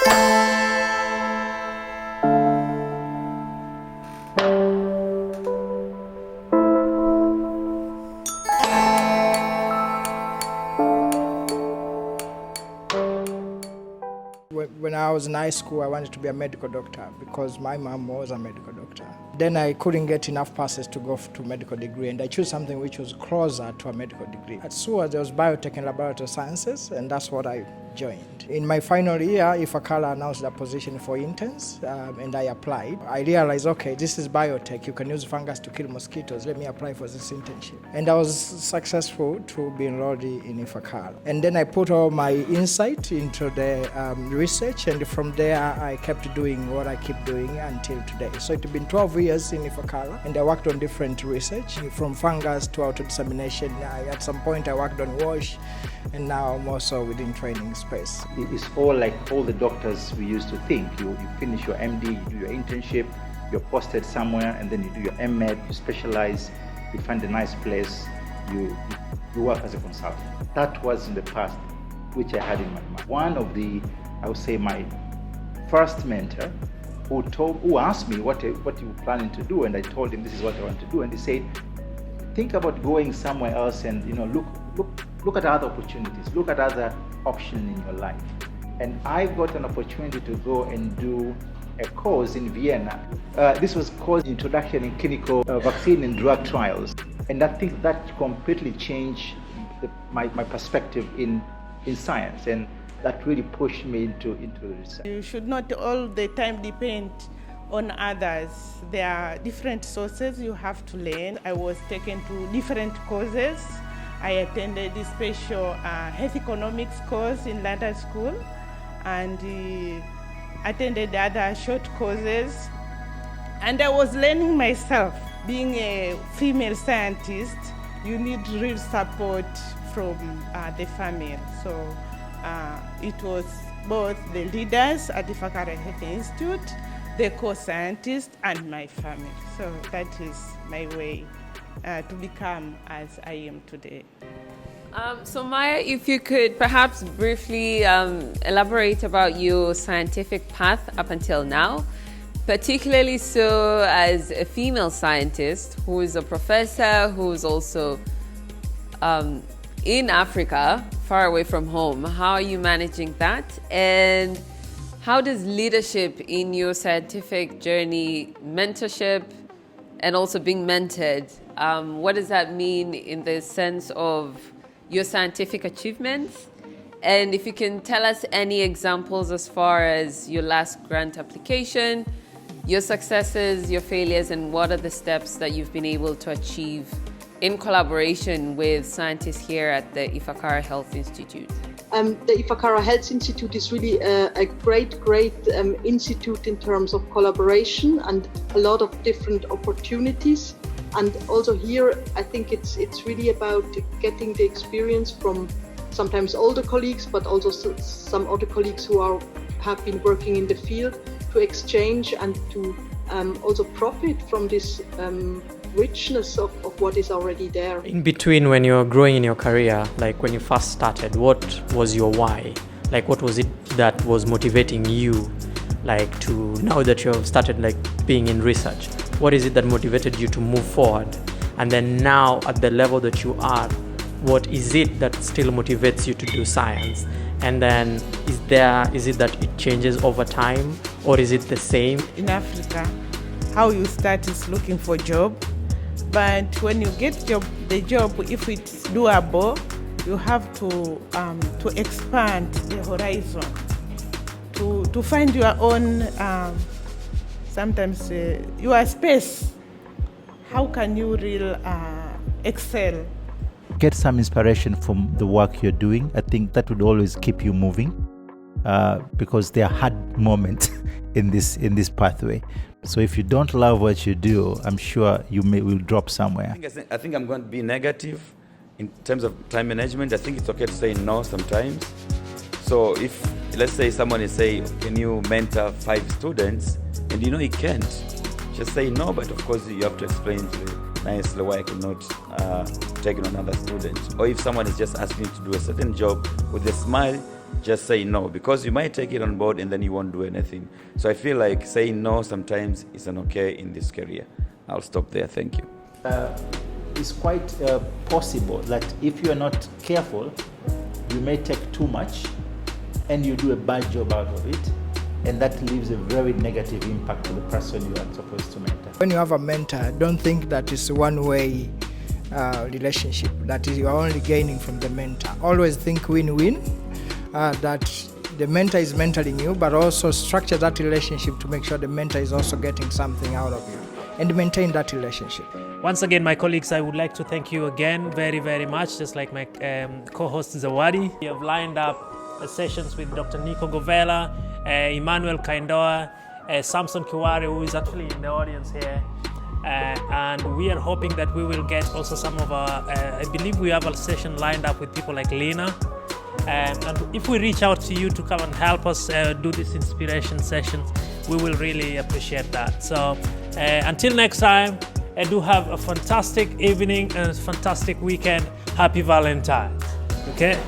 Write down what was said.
When I was in high school, I wanted to be a medical doctor because my mom was a medical doctor. Then I couldn't get enough passes to go to medical degree, and I chose something which was closer to a medical degree. At SUA, there was biotech and laboratory sciences, and that's what I joined. In my final year, IFACARA announced a position for interns, and I applied. I realized, okay, this is biotech. You can use fungus to kill mosquitoes. Let me apply for this internship. And I was successful to be enrolled in IFACARA. And then I put all my insight into the research, and from there, I kept doing what I keep doing until today. So it's been 12 years in IFACARA, and I worked on different research, from fungus to auto-dissemination. At some point, I worked on WASH, and now I'm also within training space. It's all like all the doctors we used to think. You finish your MD, you do your internship, you're posted somewhere, and then you do your MMed, you specialize, you find a nice place, you work as a consultant. That was in the past, which I had in my mind. One of the, I would say, my first mentor who asked me what you were planning to do, and I told him this is what I want to do, and he said, think about going somewhere else and look at other opportunities, look at other options in your life. And I got an opportunity to go and do a course in Vienna. This was called Introduction in Clinical Vaccine and Drug Trials. And I think that completely changed my perspective in science, and that really pushed me into research. You should not all the time depend on others. There are different sources you have to learn. I was taken to different courses. I attended the special health economics course in London School, and attended other short courses. And I was learning myself. Being a female scientist, you need real support from the family. So it was both the leaders at the IFACARA Health Institute, the co-scientists, and my family. So that is my way to become as I am today. So Maya, if you could perhaps briefly elaborate about your scientific path up until now, particularly so as a female scientist who is a professor, who is also in Africa, far away from home. How are you managing that? And how does leadership in your scientific journey, mentorship, and also being mentored, what does that mean in the sense of your scientific achievements? And if you can tell us any examples as far as your last grant application, your successes, your failures, and what are the steps that you've been able to achieve in collaboration with scientists here at the IFACARA Health Institute? The IFACARA Health Institute is really a great institute in terms of collaboration and a lot of different opportunities. And also here, I think it's really about getting the experience from sometimes older colleagues, but also some other colleagues who have been working in the field, to exchange and to also profit from this richness of what is already there. In between, when you're growing in your career, like when you first started, what was your why? Like what was it that was motivating you, like to now that you have started like being in research? What is it that motivated you to move forward? And then now at the level that you are, what is it that still motivates you to do science? And then is it that it changes over time, or is it the same? In Africa, how you start is looking for job, but when you get the job, if it's doable, you have to expand the horizon, to find your own, sometimes your space. How can you really excel? Get some inspiration from the work you're doing. I think that would always keep you moving, because there are hard moments in this pathway. So if you don't love what you do, I'm sure you will drop somewhere. I think I'm going to be negative in terms of time management. I think it's okay to say no sometimes. So if, let's say someone is saying, can you mentor 5 students? And you know you can't. Just say no, but of course you have to explain nicely why I cannot take on another student. Or if someone is just asking you to do a certain job with a smile, just say no, because you might take it on board and then you won't do anything. So I feel like saying no sometimes is an okay in this career. I'll stop there. Thank you. It's quite possible that if you are not careful, you may take too much and you do a bad job out of it, and that leaves a very negative impact on the person you are supposed to mentor. When you have a mentor, don't think that it's a one-way relationship, that is, you are only gaining from the mentor. Always think win-win, that the mentor is mentoring you, but also structure that relationship to make sure the mentor is also getting something out of you, and maintain that relationship. Once again, my colleagues, I would like to thank you again very, very much, just like my co-host Zawadi. We have lined up sessions with Dr. Nico Govela, Emmanuel Kaindoa, Samson Kiware, who is actually in the audience here. And we are hoping that we will get also some of our, I believe we have a session lined up with people like Lena. And if we reach out to you to come and help us do this inspiration sessions, we will really appreciate that. So until next time, do have a fantastic evening and a fantastic weekend. Happy Valentine's. Okay?